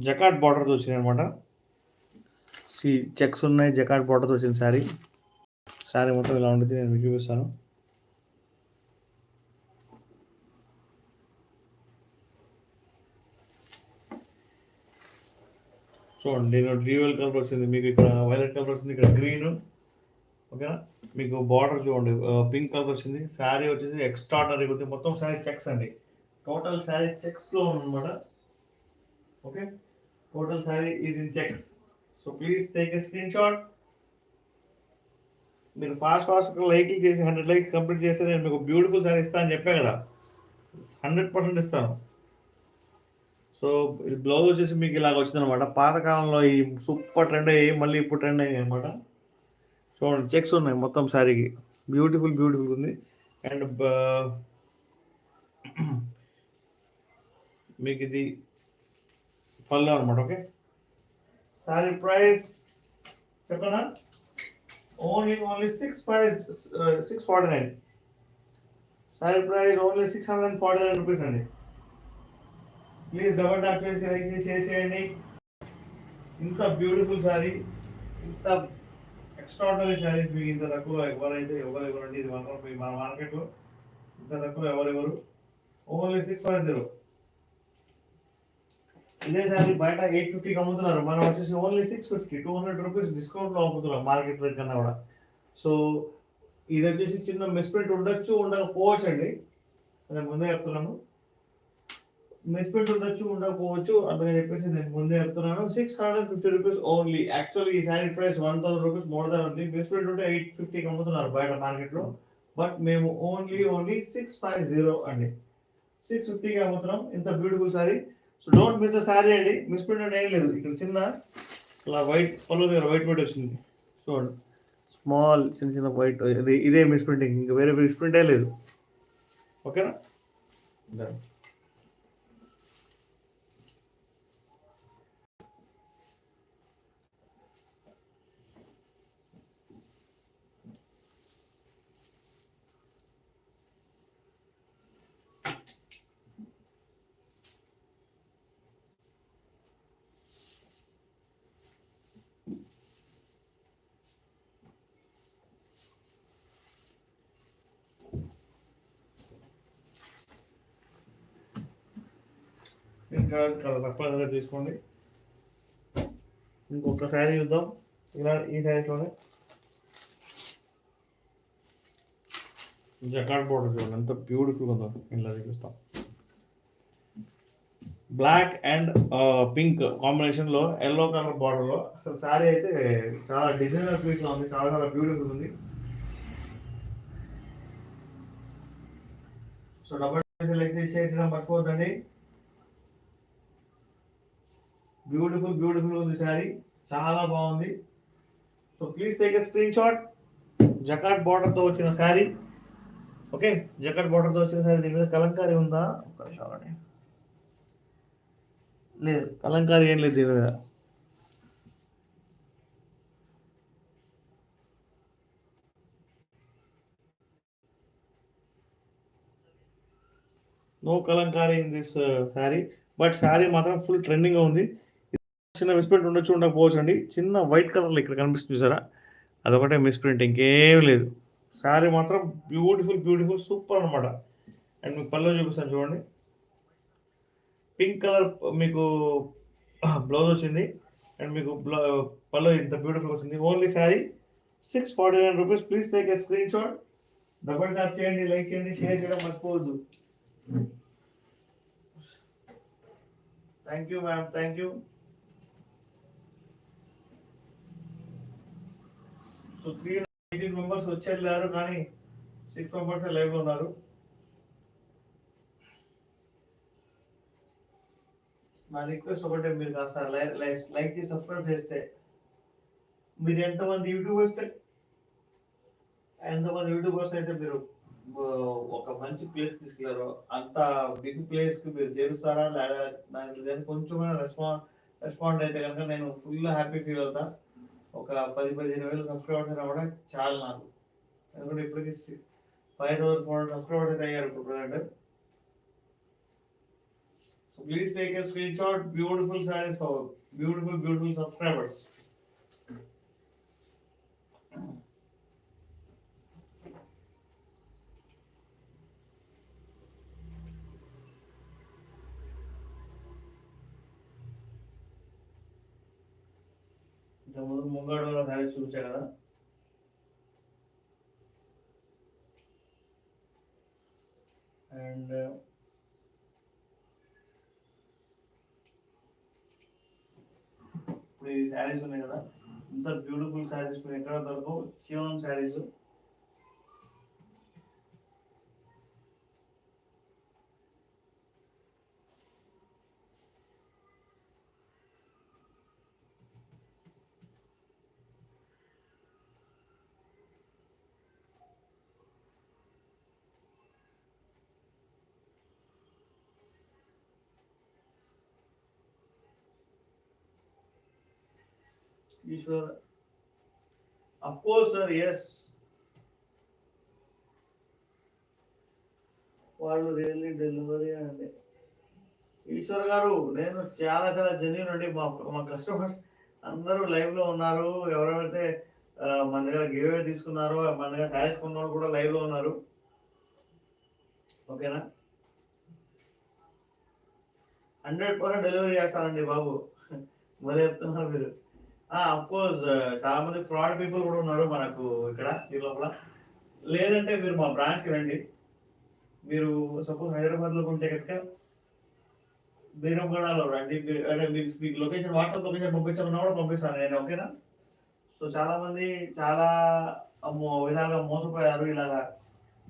జకాట్ బార్డర్తో వచ్చినాయి అనమాట. చెక్స్ ఉన్నాయి, జకాట్ బార్డర్తో వచ్చిన శారీ మొత్తం ఇలా ఉంటుంది. నేను మీకు చూపిస్తాను. చూడండి, నేను డ్యూయల్ కలర్ వచ్చింది, మీకు ఇక్కడ వైలెట్ కలర్ వచ్చింది, ఇక్కడ గ్రీన్. ఓకేనా, మీకు బార్డర్ చూడండి పింక్ కలర్ వచ్చింది. శారీ వచ్చేసి ఎక్స్ట్రాడనరీ ఉంది. మొత్తం శారీ చెక్స్ అండి. టోటల్ శారీ చెక్స్లో ఉందన్నమాట. Okay, total sari is in checks. So please take a screen shot. మీరు ఫాస్ట్ లైక్లు చేసి 100 లైక్ కంప్లీట్ చేస్తే నేను మీకు బ్యూటిఫుల్ శారీ ఇస్తాను అని చెప్పే కదా. 100% ఇస్తాను. సో ఇది బ్లౌజ్ వచ్చేసి మీకు ఇలాగ వచ్చింది అనమాట. పాతకాలంలో ఈ సూపర్ ట్రెండ్ అయ్యి మళ్ళీ ఇప్పుడు ట్రెండ్ అయ్యాయి అనమాట. చూడండి, చెక్స్ ఉన్నాయి మొత్తం శారీకి. బ్యూటిఫుల్ ఉంది. అండ్ మీకు ఇది పళ్ళు అనమాట. ఓకే, శారీ ప్రైస్ చెప్పనా? Only 649. Sari price only 649 rupees అండి. ప్లీజ్ డబల్ ట్యాప్ చేసి లైక్ చేసి షేర్ చేయండి. ఇంత బ్యూటిఫుల్ శారీ, ఇంత ఎక్స్ట్రాడనరీ శారీస్ మీకు ఇంత తక్కువ ఎవరెవరండి. ఇది మాత్రం మన మార్కెట్లో ఇంత తక్కువ ఎవరెవరు. ఓన్లీ 650. ఇదే శారీ బయట 850కి అమ్ముతున్నారు, మనం వచ్చేసి ఓన్లీ 650. 200 రూపీస్ డిస్కౌంట్లో అమ్ముతున్నాం మార్కెట్ రేట్ కన్నా కూడా. సో ఇది వచ్చేసి చిన్న మిస్ప్రింట్ ఉండొచ్చు, ఉండకపోవచ్చు అండి. నేను ముందే చెప్తున్నాను, మిస్ప్రింట్ ఉండొచ్చు, ఉండకపోవచ్చు. అందుకని చెప్పేసి నేను ముందే చెప్తున్నాను. 650 రూపీస్ ఓన్లీ. యాక్చువల్లీ ఈ sari price 1000 rupees more than ఉంది. మిస్ప్రింట్ ఉంటే 850కి అమ్ముతున్నారు బయట మార్కెట్లో. బట్ మేము ఓన్లీ 650 అండి. 650కి అమ్ముతున్నాం ఇంత beautiful sari. So don't miss the sari అండి. మిస్ప్రింట్ అంటే ఏం లేదు. ఇక్కడ చిన్న ఇలా వైట్ పళ్ళు దగ్గర వైట్ వచ్చింది చూడండి. స్మాల్ చిన్న వైట్, ఇదే మిస్ప్రింటింగ్, ఇంకా వేరే మిస్ప్రింటే లేదు. ఓకేనా. ఇంకా తప్పకుండా తీసుకోండి. ఇంకొక శారీ చూద్దాం. ఇలా ఈ శారీలోనే జకాట్ బోర్డర్ చూడండి ఎంత బ్యూటిఫుల్ ఉందో. ఇలా చూస్తాం. బ్లాక్ అండ్ పింక్ కాంబినేషన్లో ఎల్లో కలర్ బార్డర్లో అసలు శారీ అయితే చాలా డిజైనర్ పీస్లో ఉంది. చాలా బ్యూటిఫుల్ ఉంది. సో డబల్ సెలెక్ట్ చేసేయడం మర్చిపోద్దండి. బ్యూటిఫుల్ ఉంది శారీ, చాలా బాగుంది. So please take a screenshot. Jacquard బార్డర్తో వచ్చిన శారీ. ఓకే, జకాట్ బార్డర్తో వచ్చిన శారీ. దీని మీద కలంకారీ ఉందా? లేదు, కలంకారీ ఏం లేదు దీని మీద. No kalamkari in this sari. But sari మాత్రం ఫుల్ ట్రెండింగ్గా ఉంది. చిన్న మిస్ప్రింట్ ఉండొచ్చు, ఉండకపోవచ్చు అండి. చిన్న వైట్ కలర్లో ఇక్కడ కనిపిస్తుంది చూసారా, అదొకటే మిస్ప్రింట్, ఇంకేం లేదు. శారీ మాత్రం బ్యూటిఫుల్ సూపర్ అనమాట. అండ్ మీకు పళ్ళు చూపిస్తాను చూడండి. పింక్ కలర్ మీకు బ్లౌజ్ వచ్చింది. అండ్ మీకు పళ్ళు ఇంత బ్యూటిఫుల్ వచ్చింది. Only sari 649 rupees. Please take a screenshot. Double tap చేయండి, లైక్ చేయండి, షేర్ చేయడం మర్చిపోవద్దు. Thank you ma'am, thank you. So 318 members వచ్చేళ్ళారు, కానీ 6 మెంబర్స్ లైవ్లో ఉన్నారు. నా రిక్వెస్ట్ ఒకటే, మీరు కాస్త లైక్ చేసి సబ్స్క్రైబ్ చేస్తే మీరు ఎంతమంది యూట్యూబర్స్ అయితే మీరు ఒక మంచి ప్లేస్ తీసుకెళ్లారో అంత బిగ్ ప్లేస్కి మీరు చేరుస్తారా లేదా దాని కొంచెమైనా రెస్పాండ్ అయితే కనుక నేను ఫుల్ హ్యాపీ ఫీల్ అవుతా. ఒక 10-15 వేలు సబ్స్క్రైబర్స్ అయినా కూడా చాలు నాకు. ఎందుకంటే ఇప్పటికీ 5400 సబ్స్క్రైబర్స్ అయితే అయ్యారు ఇప్పుడు present. So please take a screenshot. Beautiful sarees for beautiful subscribers. ఇంతకుముందు ముంగడలో సారీస్ చూపించా కదా. అండ్ ఇప్పుడు ఈ శారీస్ ఉన్నాయి కదా, ఇంత బ్యూటిఫుల్ శారీస్ మీరు ఎక్కడ దొరకవు. చియోన్ saris. Eshwar, of course sir, yes. వాళ్ళు రియల్లీ డెలివరీ అండి. ఈశ్వర్ గారు, నేను చాలా చాలా జెన్యూన్ అండి. మా కస్టమర్స్ అందరూ లైవ్లో ఉన్నారు. ఎవరెవరైతే మన దగ్గర గివ్ అవే తీసుకున్నారో, మన దగ్గర శారీస్ కొన్న కూడా లైవ్లో ఉన్నారు. ఓకేనా? 100% డెలివరీ చేస్తానండి బాబు. మరి చెప్తున్నారు మీరు. కోర్స్ చాలా మంది ఫ్రాడ్ పీపుల్ కూడా ఉన్నారు మనకు ఇక్కడ ఈ లోపల. లేదంటే మీరు మా బ్రాంచ్కి రండి. మీరు సపోజ్ హైదరాబాద్లో ఉంటే కనుక బీరంగూడలో రండి. అంటే మీకు లొకేషన్, వాట్సాప్ లొకేషన్ పంపించమన్నా కూడా పంపిస్తాను నేను. ఓకేనా? సో చాలా మంది చాలా విధాలుగా మోసపోయారు. ఇలాగా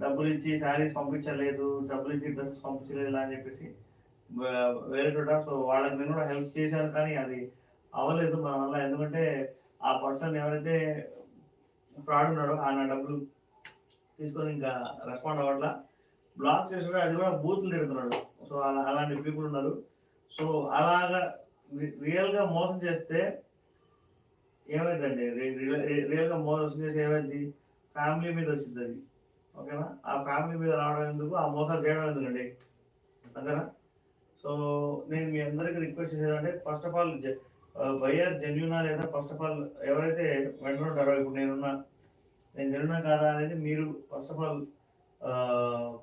డబ్బులు ఇచ్చి శారీస్ పంపించలేదు, డబ్బులు ఇచ్చి డ్రెస్సెస్ పంపించలేదు ఇలా అని చెప్పేసి వేరే చోట. సో వాళ్ళకి నేను కూడా హెల్ప్ చేశాను, కానీ అది అవ్వలేదు మన వల్ల. ఎందుకంటే ఆ పర్సన్ ఎవరైతే ఫ్రాడ్ ఉన్నాడో ఆయన డబ్బులు తీసుకొని ఇంకా రెస్పాండ్ అవ్వట్లా, బ్లాక్ చేస్తున్నాడు. అది కూడా బూతులు తిడుతున్నాడు. సో అలాంటి పీపుల్ ఉన్నారు. సో అలాగా రియల్గా మోసం చేస్తే ఏమైందండి? రియల్గా మోసం చేసి ఏమైంది? ఫ్యామిలీ మీద వచ్చింది అది. ఓకేనా? ఆ ఫ్యామిలీ మీద రావడం ఎందుకు, ఆ మోసాలు చేయడం ఎందుకండి? అంతేనా? సో నేను మీ అందరికీ రిక్వెస్ట్ చేసేదంటే, ఫస్ట్ ఆఫ్ ఆల్ బయ్యర్ జెన్యునా లేదా, ఫస్ట్ ఆఫ్ ఆల్ ఎవరైతే వెంటనే ఇప్పుడు నేను జెన్యునా కాదా అనేది మీరు first of all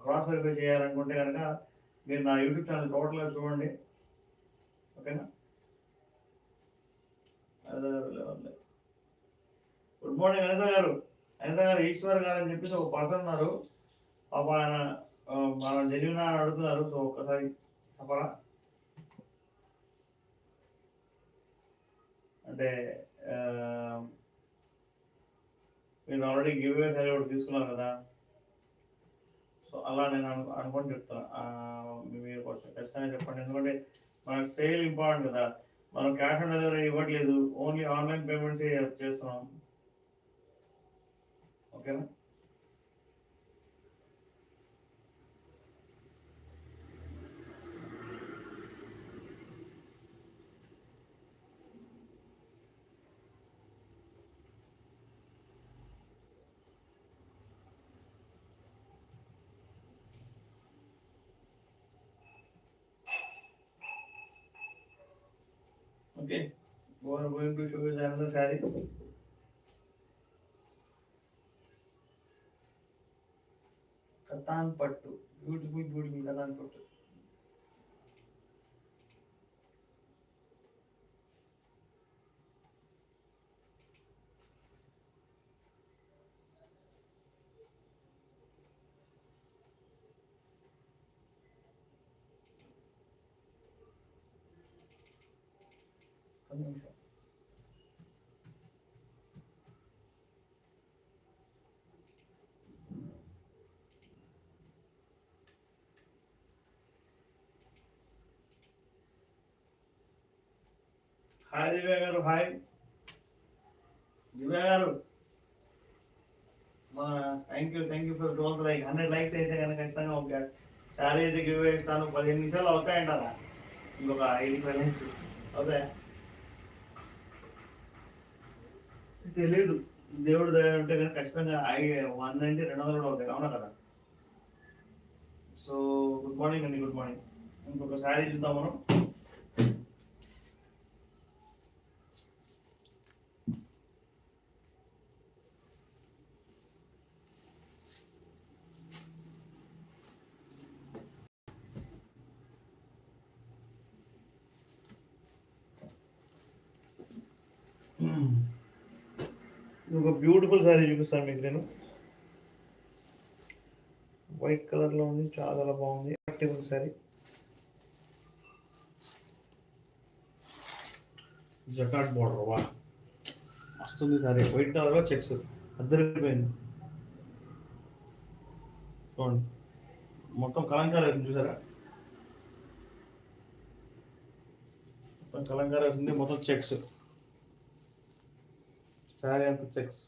cross verify చేయాలనుకుంటే కనుక మీరు నా యూట్యూబ్ ఛానల్ టోటల్గా చూడండి. ఓకేనా? గుడ్ మార్నింగ్ అనిత గారు. ఈశ్వర్ గారు అని చెప్పేసి ఒక పర్సన్ ఉన్నారు. పాప ఆయన మన జెన్యునా అని అడుగుతున్నారు. సో ఒక్కసారి చెప్పరా? అంటే మీరు ఆల్రెడీ గివ్ అవే సారీ ఒకటి తీసుకున్నారు కదా. సో అలా నేను అనుకోని చెప్తాను. మీరు కొంచెం ఖచ్చితంగా చెప్పండి. ఎందుకంటే మనకు సేల్ ఇంపార్టెంట్ కదా. మనం క్యాష్ ఆన్ డెలివరీ ఇవ్వట్లేదు, ఓన్లీ ఆన్లైన్ పేమెంట్స్ చేస్తున్నాం. ఓకేనా? Okay, we are going to show you another saree. Katan Pattu, beautiful Katan Pattu. Hi Divya garu. Hi Divya garu. Thank you for 12 like. 100 likes అయితే కనుక ఖచ్చితంగా ఒక శారీ అయితే గివ్ ఇస్తాను. 15 నిమిషాలు అవుతాయంటారా? ఇంకొక 85 లైక్స్ అవుతాయా? తెలీదు. దేవుడు దయ ఉంటే కనుక ఖచ్చితంగా 100 అంటే 200 కూడా అవుతాయి. అవునా కదా? సో గుడ్ మార్నింగ్ అండి. Good morning. ఇంకొక శారీ చూద్దాం మనం. ఒక బ్యూటిఫుల్ శారీ చూపిస్తాను మీకు నేను. వైట్ కలర్లో ఉంది, చాలా బాగుంది, అట్రాక్టివ్ శారీ. జకాట్ బోర్డర్, వా వస్తుంది సారీ. వైట్ కలర్లో చెక్స్ అద్దరిపోయింది. చూడండి, మొత్తం కలంకారీ వచ్చింది చూసారా, మొత్తం కలంకారీ వచ్చింది, మొత్తం చెక్స్. శారీ అంతా చెక్స్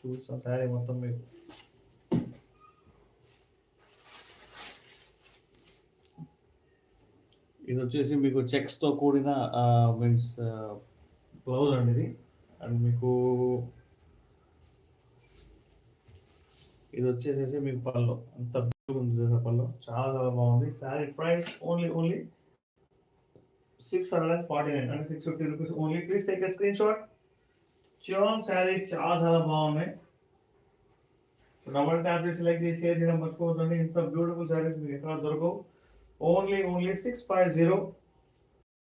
చూస్తాం. శారీ మొత్తం మీకు ఇది వచ్చేసి మీకు చెక్స్తో కూడిన మీన్స్ బ్లౌజ్ అండి ఇది. అండ్ మీకు ఇది వచ్చేసేసి మీకు పళ్ళు అంత ఉంది పళ్ళు, చాలా చాలా బాగుంది. శారీ ప్రైస్ ఓన్లీ 649 అంటే 650 rupees only. Please take a screen shot. Chiyaan saris చాలా చాలా బాగున్నాయి. డబల్ ట్యాప్ చేసి లైక్ చేసి షేర్ చేయడం మర్చిపోతుంది. ఇంత బ్యూటిఫుల్ శారీస్ మీకు ఎక్కడ దొరకవు. Only 650,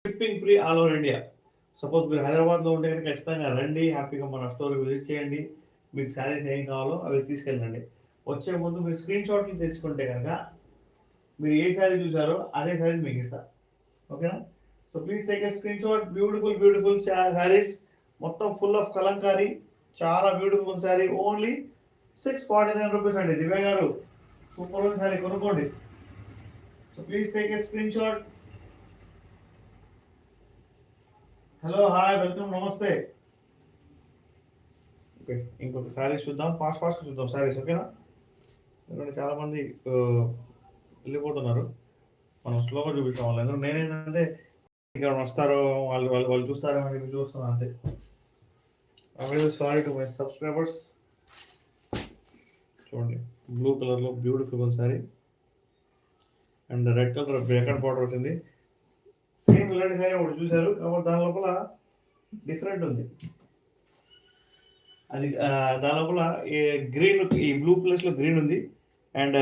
shipping free all over India. Suppose మీరు హైదరాబాద్లో ఉంటే కనుక ఖచ్చితంగా రండి, హ్యాపీగా మన స్టోర్కి విజిట్ చేయండి. మీకు శారీస్ ఏం కావాలో అవి తీసుకెళ్ళండి. వచ్చే ముందు మీరు స్క్రీన్ షాట్లు తెచ్చుకుంటే కనుక మీరు ఏ శారీ చూసారో అదే శారీ మీకు ఇస్తా, ఓకేనా? So please take a screen shot. Beautiful saris, మొత్తం ఫుల్ ఆఫ్ కలంకారీ, చాలా బ్యూటిఫుల్ శారీ. ఓన్లీ 649 రూపీస్ అండి. దివ్య గారు, సూపర్ శారీ, కొనుక్కోండి. So please take a screen shot. Hello, hi, welcome, నమస్తే. ఓకే, ఇంకొక శారీస్ చూద్దాం, ఫాస్ట్గా చూద్దాం శారీస్, ఓకేనా? ఎందుకంటే చాలామంది వెళ్ళిపోతున్నారు, మనం స్లోగా చూపిస్తాం వాళ్ళు. ఎందుకంటే నేనేంటంటే ఇక్కడ వస్తారో వాళ్ళు చూస్తారో అని చూస్తున్నాను అంతే. Sorry to my subscribers. చూడండి, బ్లూ కలర్లో beautiful sari and red colour breaker border వచ్చింది. సేమ్ ఇలాంటి శారీ ఒకటి చూశారు, కాబట్టి దాని లోపల డిఫరెంట్ ఉంది. అది దాని లోపల గ్రీన్, ఈ బ్లూ ప్లేస్లో గ్రీన్ ఉంది. అండ్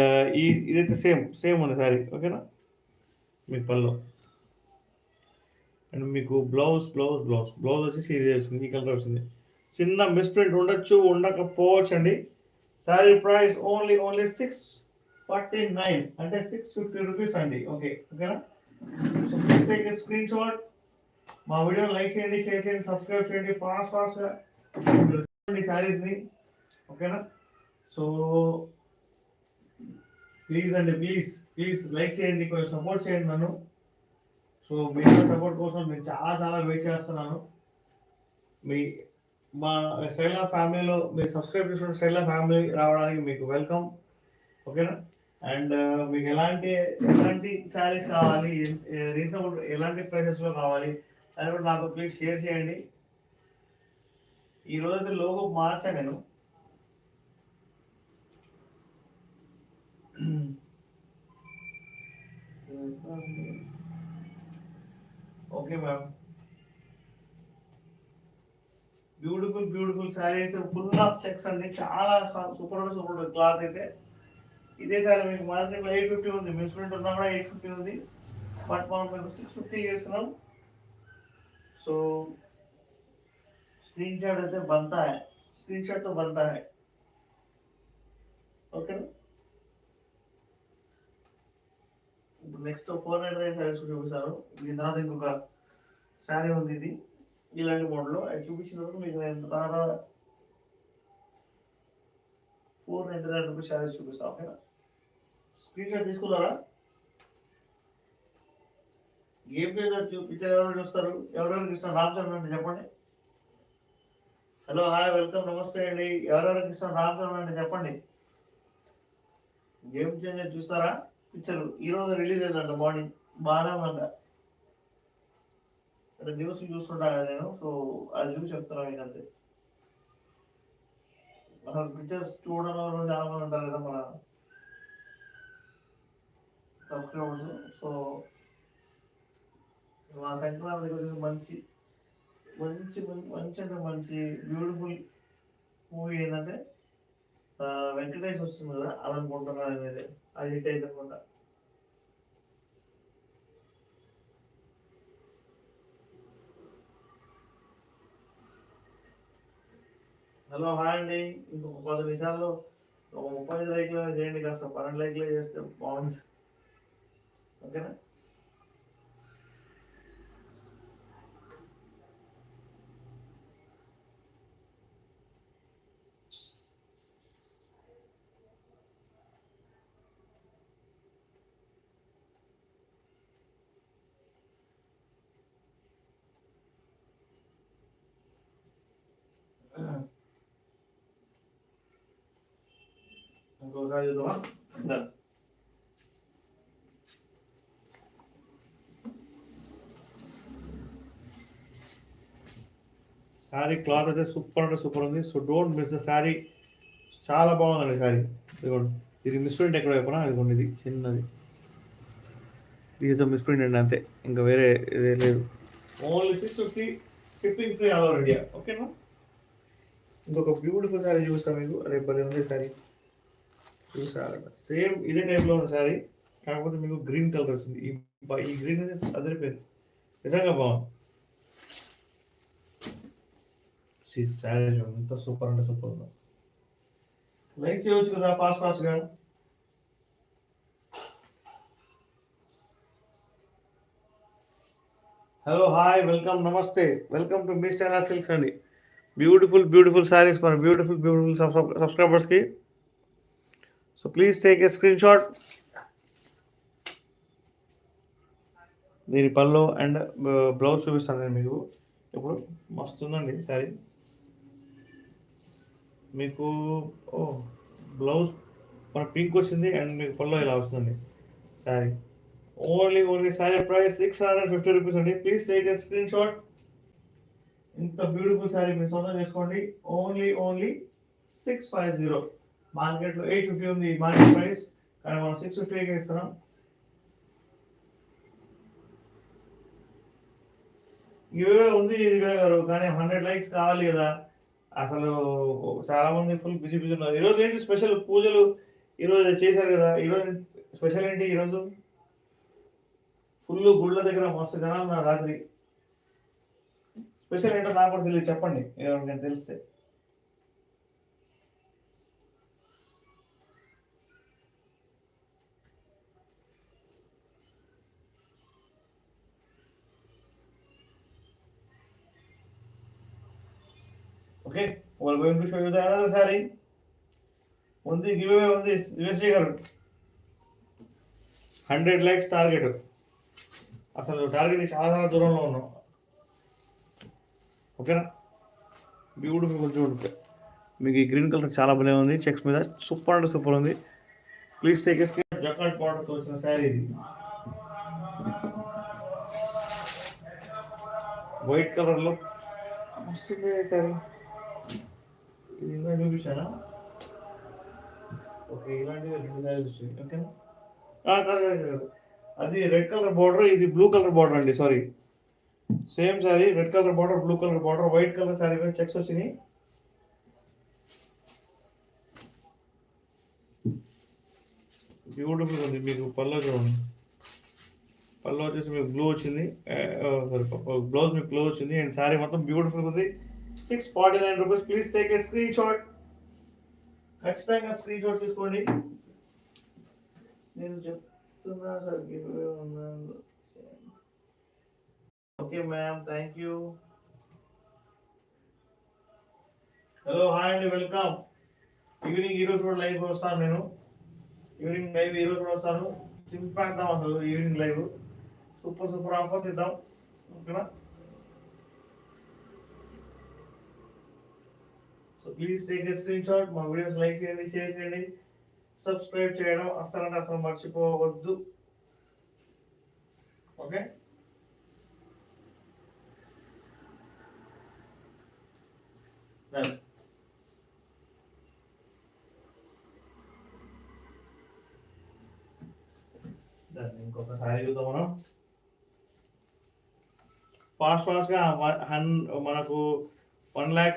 ఇదైతే సేమ్ ఉంది శారీ, ఓకేనా? మీకు పళ్ళు అండ్ మీకు బ్లౌజ్ వచ్చేసి ఇది వచ్చింది, ఈ కలర్ వచ్చింది. చిన్న మిస్ప్రింట్ ఉండొచ్చు, ఉండకపోవచ్చు అండి. శారీ ప్రైస్ ఓన్లీ 649 అంటే 650 రూపీస్ అండి. ఓకేనా? So please take a screen shot. మా వీడియోని లైక్ చేయండి, షేర్ చేయండి, సబ్స్క్రైబ్ చేయండి ఫాస్ట్గా శారీస్ని, ఓకేనా? సో ప్లీజ్ అండి, ప్లీజ్ లైక్ చేయండి, కొంచెం సపోర్ట్ చేయండి నన్ను. సో మీ సపోర్ట్ కోసం నేను చాలా వెయిట్ చేస్తున్నాను. మా స్టైల్ ఆఫ్ ఫ్యామిలీలో మీరు సబ్స్క్రైబ్ చేసుకున్న స్టైల్ ఆఫ్ ఫ్యామిలీ రావడానికి మీకు వెల్కమ్, ఓకేనా? అండ్ మీకు ఎలాంటి శారీస్ కావాలి, రీజనబుల్ ఎలాంటి ప్రైసెస్లో కావాలి అది కూడా నాతో ప్లీజ్ షేర్ చేయండి. ఈ రోజైతే లోగో మార్చా నేను. Okay ma'am, beautiful saris, full of checks అండి, చాలా సూపర్ క్లాత్ అయితే. ఇదే సారీ మీకు మార్కెట్లో 850 ఉంది, మిస్ప్రింట్ ఉన్నా కూడా 850 ఉంది, బట్ మనం మేము 650 చేస్తున్నాం. సో స్క్రీన్ షాట్ అయితే बनता है, స్క్రీన్ షాట్ తో बनता है, ఓకేనా? నెక్స్ట్ 499 శారీస్ చూపిస్తాను. దీని తర్వాత ఇంకొక శారీ ఉంది, ఇది ఇలాంటి మోడల్లో. అది చూపించినప్పుడు మీకు నేను తర్వాత 499 రూపీస్ శారీస్ చూపిస్తాను, ఓకేనా? స్క్రీన్ షాట్ తీసుకున్నారా? గేమ్ ప్లేయర్ చూపించారు, ఎవరు చూస్తారు, ఎవరెవరికి ఇష్టం రామచంద్ర అంటే చెప్పండి. హలో, హాయ్, వెల్కమ్, నమస్తే అండి. ఎవరెవరికి ఇష్టం రామచంద్ర అంటే చెప్పండి. గేమ్ చేంజర్ చూస్తారా? పిక్చర్ ఈరోజు రిలీజ్ అయిందంట, మార్నింగ్ బాగానే ఉందంట. అంటే న్యూస్ చూస్తుంటా కదా నేను, సో అది చూసి చెప్తున్నా మీకు అంతే. అసలు పిక్చర్స్ చూడడం చాలా మంది ఉంటారు కదా మన సబ్స్క్రైబర్స్. సో మా సంక్రాంతి గురించి మంచి మంచి మంచి అంటే మంచి బ్యూటిఫుల్ మూవీ ఏంటంటే వెంకటేష్ వస్తుంది కదా, అది అనుకుంటున్నాను అనేది. అది హిట్ అయితే అనుకుంటా. హలో హాయ్ అండి. ఇంకొక 10 నిమిషాల్లో ఒక 35 లైక్లు చేయండి, కాస్త 12 లైక్లు చేస్తే బాగుంది. ఓకేనా? ఇంకొకసారి చూద్దామా? శారీ క్లాత్ అయితే సూపర్ అంటే సూపర్ ఉంది. So don't miss the sari. చాలా బాగుందండి శారీ. ఇదిగోండి, ఇది మిస్ప్రింట్ ఎక్కడ వైపునా, ఇదిగోండి ఇది చిన్నది, ఇది మిస్ప్రింట్ అండి అంతే, ఇంకా వేరే ఇదే లేదు. Only 650, shipping free all over India. ఓకేనా? ఇంకొక బ్యూటిఫుల్ శారీ చూపిస్తాను మీకు. రేపు పది ఉంది శారీ చూసారు. సేమ్ ఇదే టైప్లో ఉన్న శారీ, కాకపోతే మీకు గ్రీన్ కలర్ వచ్చింది. ఈ గ్రీన్ అనేది అదిరిపోయింది, నిజంగా బాగుంది. శారీ ఎంత సూపర్ అంటే సూపర్ ఉందో. లైక్ చేయవచ్చు కదా ఫాస్ట్గా. హలో హాయ్, వెల్కమ్, నమస్తే, welcome to me style silks అండి. బ్యూటిఫుల్ శారీస్ మన బ్యూటిఫుల్ సబ్స్క్రైబర్స్కి. So please take a screen shot. దీని పళ్ళు అండ్ బ్లౌజ్ చూపిస్తాను నేను మీకు. ఇప్పుడు మస్తు ఉందండి శారీ. మీకు బ్లౌజ్ మన పింక్ వచ్చింది అండ్ మీకు పళ్ళు ఇలా వస్తుంది sari. Only sari price 650 rupees అండి. Please take a screenshot. ఇంత బ్యూటిఫుల్ శారీ మీరు సొంతం చేసుకోండి. ఓన్లీ 650. మార్కెట్లో 850 ఉంది మార్కెట్ ప్రైస్, కానీ మనం 650కి ఇస్తున్నాం. ఇవే ఉంది ఇదిగా గారు, కానీ 100 లైక్స్ కావాలి కదా. అసలు చాలా మంది ఫుల్ బిజీ ఉన్నారు. ఈరోజు ఏంటి స్పెషల్? పూజలు ఈరోజు చేశారు కదా. ఈరోజు స్పెషల్ ఏంటి? ఈరోజు ఫుల్ గుళ్ళ దగ్గర మస్తు జనాలు ఉన్నారు రాత్రి. స్పెషల్ ఏంటో నాకు కూడా తెలియదు, చెప్పండి ఎవరికైనా తెలిస్తే. Okay, we're going to show you the another saree. ఉంది గివ్ అవే ఉంది యుఎస్డి గారు. 100 లైక్స్ టార్గెట్. అసలు టార్గెట్ చాలా దూరంలో ఉన్నాం. ఓకేనా? బ్యూటిఫుల్ చూడండి, మీకు ఈ గ్రీన్ కలర్ చాలా భలే ఉంది. చెక్స్ మీద సూపర్ అంటే సూపర్ ఉంది. Please take a screen. Jacquard బార్డర్తో వచ్చిన శారీ ఇది. వైట్ కలర్లో మస్తుంది శారీ. ఇది ఇంకా చూపించానా? ఓకే, ఇలాంటివి 2 శారీస్ వచ్చాయి. ఓకేనా? కాదు, అది రెడ్ కలర్ బార్డర్, ఇది బ్లూ కలర్ బార్డర్ అండి. Sorry, same sari, red colour border, blue colour border, white colour sari మీద చెక్స్ వచ్చినాయి. బ్యూటిఫుల్ ఉంది. మీకు పళ్ళు చూడండి, పళ్ళు వచ్చేసి మీకు బ్లూ వచ్చింది, బ్లౌజ్ మీకు బ్లూ వచ్చింది, అండ్ శారీ మొత్తం బ్యూటిఫుల్ ఉంది. 649 rupees. Please take a screen shot. ఖచ్చితంగా స్క్రీన్ షాట్ తీసుకోండి. నేను చెప్తున్నా sir, okay ma'am, thank you. Hello hi అండి, వెల్కమ్. ఈవినింగ్ ఈరోజు కూడా లైవ్ వస్తాను నేను. ఈవినింగ్ లైవ్ ఈరోజు కూడా వస్తాను. చింపేద్దాం అసలు ఈవినింగ్ లైవ్. సూపర్ ఆఫర్స్ ఇద్దాం. ఓకేనా? So please take a screen shot. మా వీడియోస్ లైక్ చేయండి, షేర్ చేయండి, సబ్స్క్రైబ్ చేయడం అసలు మర్చిపోవద్దు. Okay, done. శారీ చూద్దాం మనం. ఫాస్ట్ గా మనకు 1,00,000